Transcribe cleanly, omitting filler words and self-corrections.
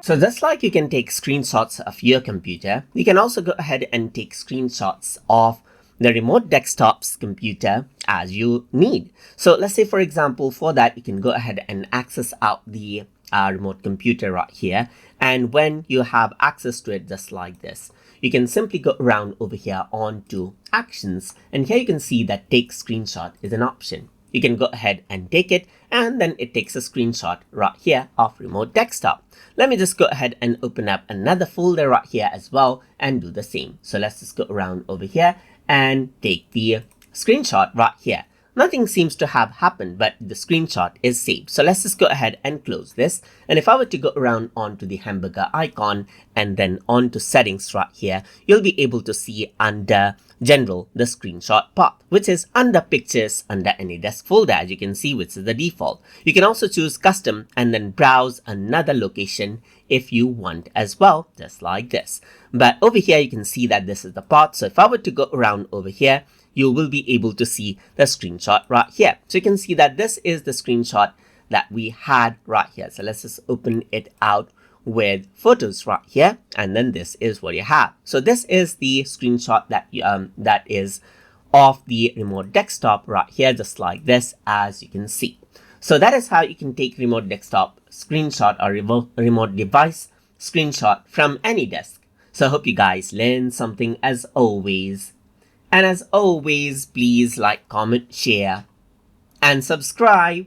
So just like you can take screenshots of your computer, you can also go ahead and take screenshots of the remote desktop's computer as you need. So let's say, for example, for that, you can go ahead and access out the remote computer right here. And when you have access to it just like this, you can simply go around over here onto actions. And here you can see that take screenshot is an option. You can go ahead and take it, and then it takes a screenshot right here of remote desktop. Let me just go ahead and open up another folder right here as well and do the same. So let's just go around over here and take the screenshot right here. Nothing seems to have happened, but the screenshot is saved. So let's just go ahead and close this. And if I were to go around onto the hamburger icon and then onto settings right here, you'll be able to see under general the screenshot path, which is under pictures under AnyDesk folder, as you can see, which is the default. You can also choose custom and then browse another location if you want as well, just like this. But over here, you can see that this is the path. So if I were to go around over here, you will be able to see the screenshot right here. So you can see that this is the screenshot that we had right here. So let's just open it out with photos right here, and then this is what you have. So this is the screenshot that that is of the remote desktop right here, just like this, as you can see. So that is how you can take remote desktop screenshot or remote device screenshot from AnyDesk. So I hope you guys learned something as always. And as always, please like, comment, share, and subscribe.